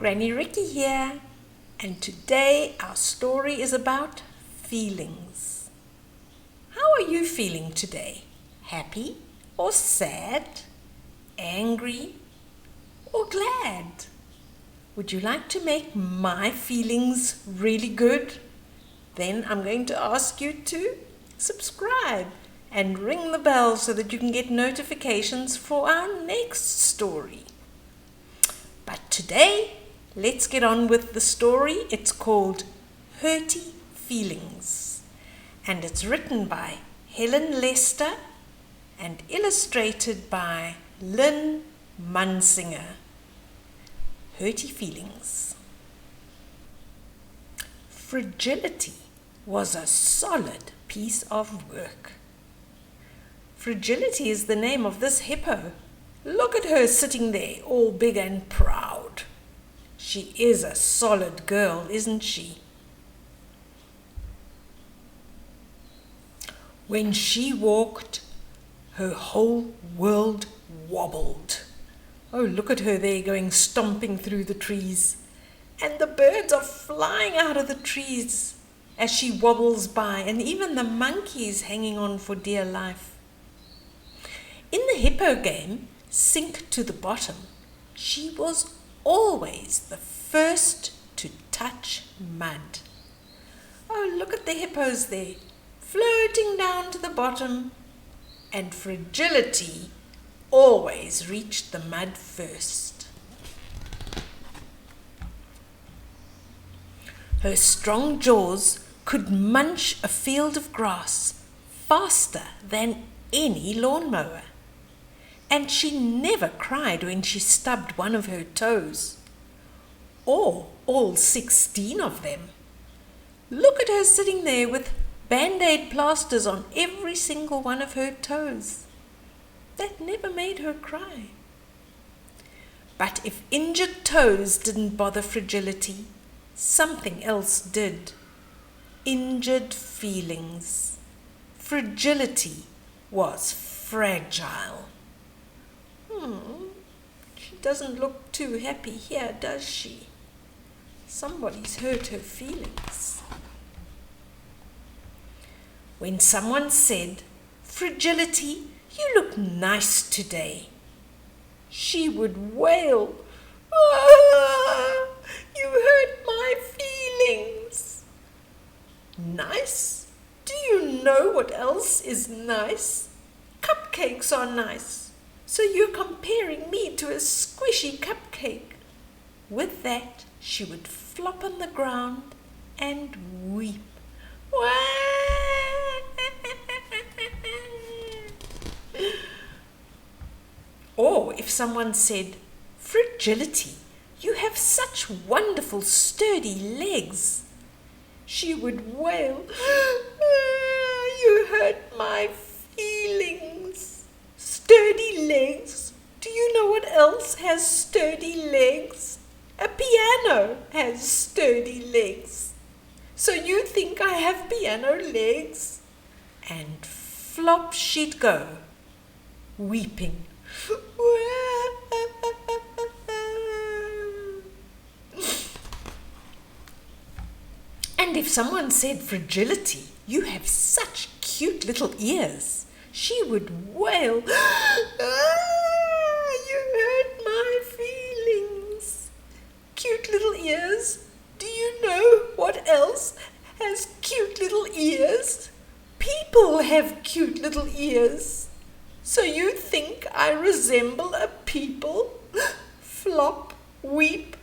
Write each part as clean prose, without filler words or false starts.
Granny Ricky here, and today our story is about feelings. How are you feeling today? Happy or sad? Angry or glad? Would you like to make my feelings really good? Then I'm going to ask you to subscribe and ring the bell so that you can get notifications for our next story. But today, let's get on with the story. It's called HURTY FEELINGS, and it's written by Helen and illustrated by Lynn Munsinger. HURTY FEELINGS. Fragility was a solid piece of work. Fragility is the name of this hippo. Look at her sitting there, all big and proud. She is a solid girl, isn't she? When she walked, her whole world wobbled. Oh, look at her there going stomping through the trees. And the birds are flying out of the trees as she wobbles by, and even the monkeys hanging on for dear life. In the hippo game, Sink to the Bottom, she was always the first to touch mud. Oh, look at the hippos there, floating down to the bottom, and Fragility always reached the mud first. Her strong jaws could munch a field of grass faster than any lawnmower. And she never cried when she stubbed one of her toes, or all 16 of them. Look at her sitting there with Band-Aid plasters on every single one of her toes. That never made her cry. But if injured toes didn't bother Fragility, something else did. Injured feelings. Fragility was fragile. She doesn't look too happy here, does she? Somebody's hurt her feelings. When someone said, "Fragility, you look nice today," she would wail, "Ah, you hurt my feelings." Nice? Do you know what else is nice? Cupcakes are nice. So you're comparing me to a squishy cupcake. With that, she would flop on the ground and weep. Or if someone said, "Fragility, you have such wonderful sturdy legs," she would wail, "Ah, you hurt my feelings." Sturdy legs? Do you know what else has sturdy legs? A piano has sturdy legs. So you think I have piano legs? And flop she'd go, weeping. And if someone said, "Fragility, you have such cute little ears," she would wail, "Ah, you hurt my feelings." Cute little ears? Do you know what else has cute little ears? People have cute little ears. So you think I resemble a people? Flop, weep,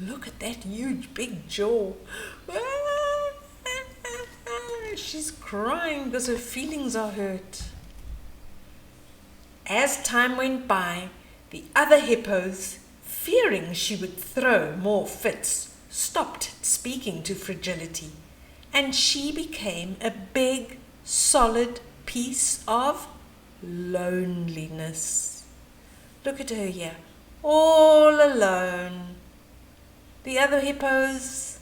Look at that huge big jaw. She's crying because her feelings are hurt. As time went by, the other hippos, fearing she would throw more fits, stopped speaking to Fragility, and she became a big, solid piece of loneliness. Look at her here, all alone. The other hippos,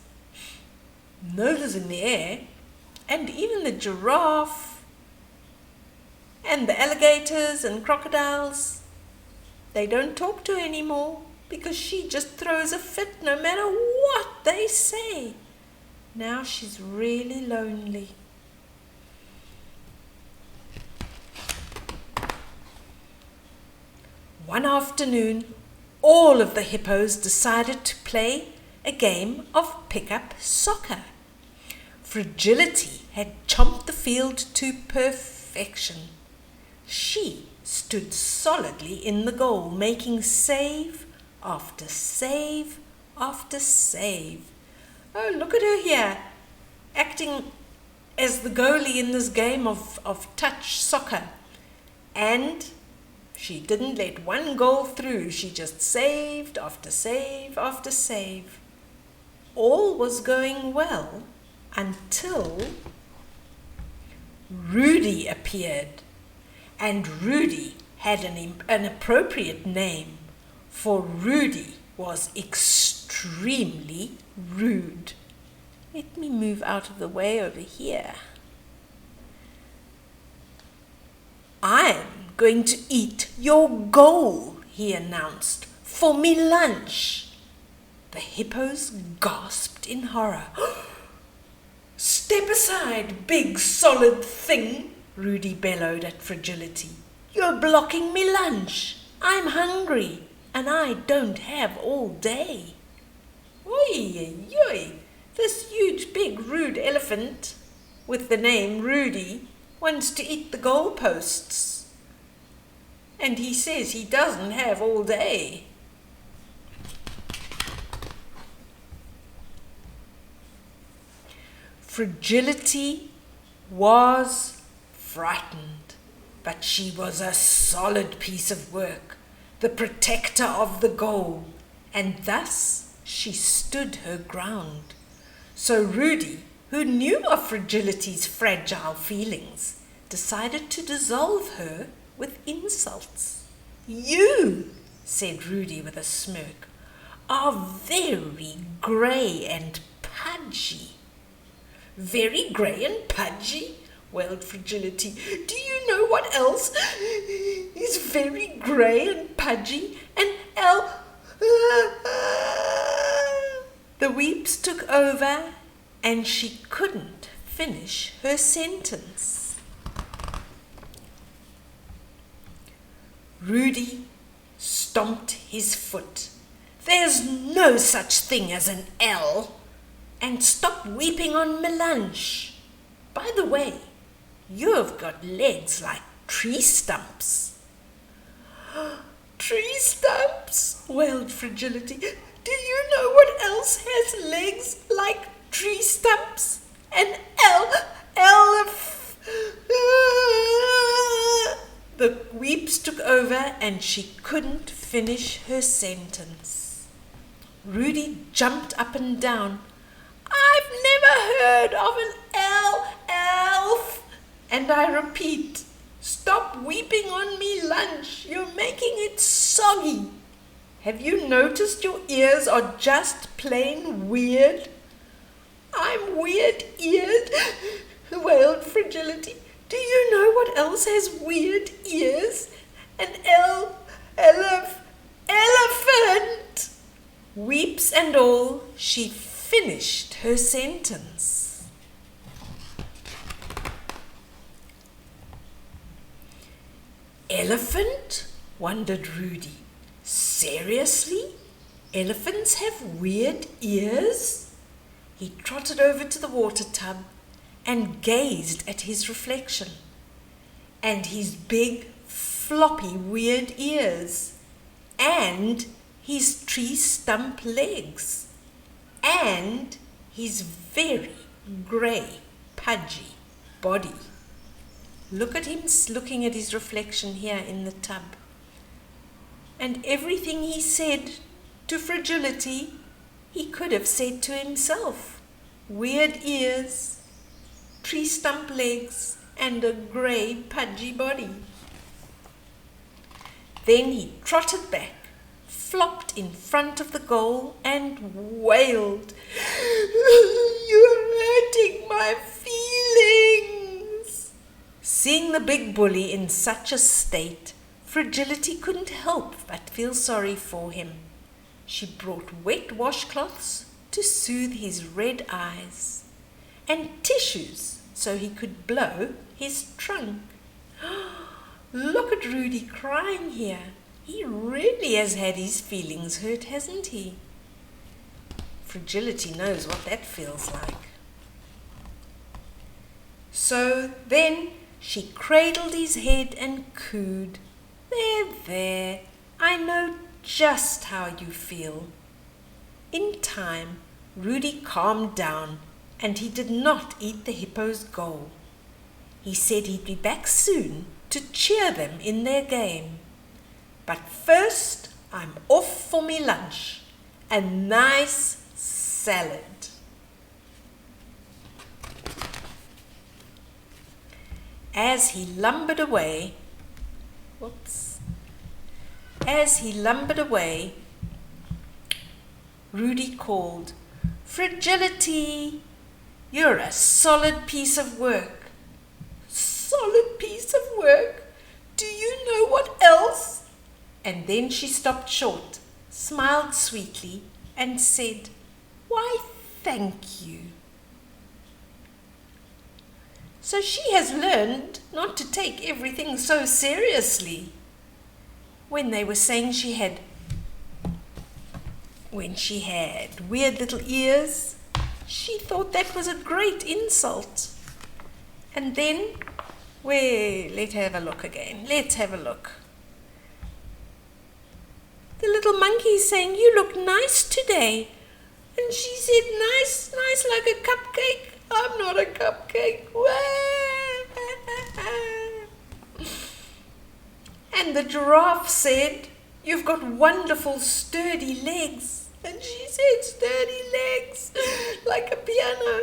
noses in the air, and even the giraffe And the alligators and crocodiles, they don't talk to her anymore because she just throws a fit no matter what they say. Now she's really lonely. One afternoon, all of the hippos decided to play a game of pick-up soccer. Fragility had chomped the field to perfection. She stood solidly in the goal, making save after save after save. Oh, look at her here, acting as the goalie in this game of touch soccer. And she didn't let one goal through. She just saved after save after save. All was going well until Rudy appeared. And Rudy had an appropriate name, for Rudy was extremely rude. Let me move out of the way over here. I'm going to eat your goal, he announced, for me lunch. The hippos gasped in horror. Step aside, big solid thing, Rudy bellowed at Fragility. You're blocking me lunch. I'm hungry and I don't have all day. Oi, oi, this huge big rude elephant with the name Rudy wants to eat the goalposts. And he says he doesn't have all day. Fragility was frightened, but she was a solid piece of work, the protector of the goal, and thus she stood her ground. So Rudy, who knew of Fragility's fragile feelings, decided to dissolve her with insults. You, said Rudy with a smirk, are very grey and pudgy. Very grey and pudgy? Wailed Fragility. Do you know what else is very grey and pudgy? And The weeps took over and she couldn't finish her sentence. Rudy stomped his foot. There's no such thing as an L. And stop weeping on my lunch. By the way, you've got legs like tree stumps. Tree stumps? Wailed Fragility. Do you know what else has legs like tree stumps? An The weeps took over and she couldn't finish her sentence. Rudy jumped up and down. I've never heard of an elf. And I repeat, stop weeping on me lunch. You're making it soggy. Have you noticed your ears are just plain weird? I'm weird-eared, wailed Fragility. Do you know what else has weird ears? An elephant. Weeps and all, she finished her sentence. Elephant? Wondered Rudy. Seriously? Elephants have weird ears? He trotted over to the water tub and gazed at his reflection. And his big, floppy, weird ears. And his tree stump legs. And his very grey, pudgy body. Look at him looking at his reflection here in the tub. And everything he said to Fragility, he could have said to himself. Weird ears, tree stump legs, and a grey, pudgy body. Then he trotted back, flopped in front of the goal, and wailed, "You're hurting my feelings." Seeing the big bully in such a state, Fragility couldn't help but feel sorry for him. She brought wet washcloths to soothe his red eyes and tissues so he could blow his trunk. Look at Rudy crying here. He really has had his feelings hurt, hasn't he? Fragility knows what that feels like. So then she cradled his head and cooed, "There, there, I know just how you feel." In time, Rudy calmed down and he did not eat the hippo's goal. He said he'd be back soon to cheer them in their game. But first, I'm off for me lunch, a nice salad. As he lumbered away, Rudy called, "Fragility, you're a solid piece of work." "Solid piece of work? Do you know what else?" And then she stopped short, smiled sweetly, and said, "Why, thank you." So she has learned not to take everything so seriously. When they were saying she had weird little ears, she thought that was a great insult. And then, let's have a look again. Let's have a look. The little monkey is saying, "You look nice today." And she said, nice like a cupcake. I'm not a cupcake. And the giraffe said, "You've got wonderful sturdy legs." And she said, "Sturdy legs, like a piano."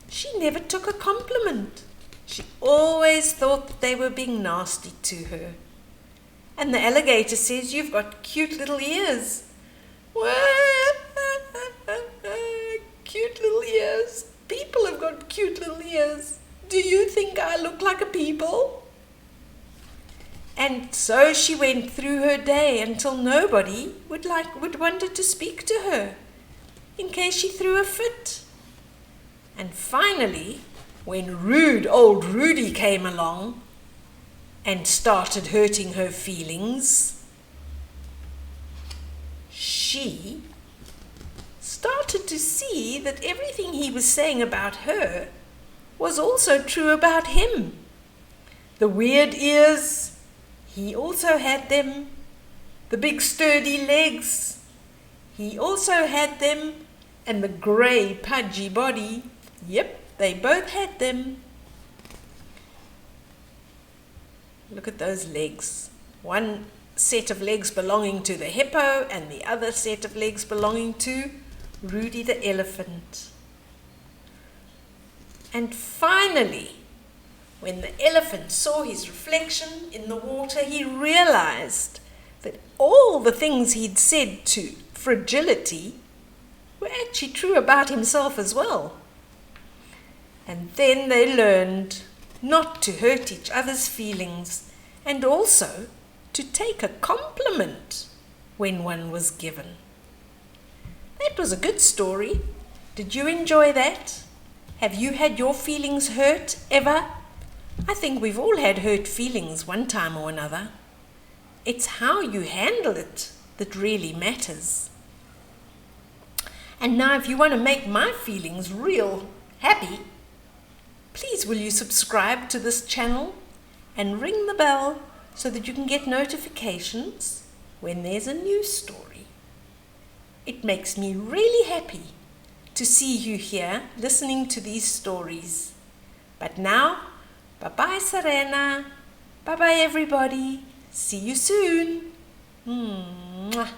She never took a compliment. She always thought that they were being nasty to her. And the alligator says, "You've got cute little ears." Cute little ears. People have got cute little ears. Do you think I look like a people? And so she went through her day until nobody would wanted to speak to her in case she threw a fit. And finally, when old Rudy came along and started hurting her feelings, she started to see that everything he was saying about her was also true about him. The weird ears, he also had them. The big sturdy legs, he also had them. And the grey pudgy body, yep, they both had them. Look at those legs. One set of legs belonging to the hippo and the other set of legs belonging to Rudy the elephant. And finally, when the elephant saw his reflection in the water, he realized that all the things he'd said to Fragility were actually true about himself as well. And then they learned not to hurt each other's feelings and also to take a compliment when one was given. That was a good story. Did you enjoy that? Have you had your feelings hurt ever? I think we've all had hurt feelings one time or another. It's how you handle it that really matters. And now if you want to make my feelings real happy, please will you subscribe to this channel and ring the bell so that you can get notifications when there's a new story. It makes me really happy to see you here listening to these stories. But now, bye-bye Serena, bye-bye everybody, see you soon. Mwah.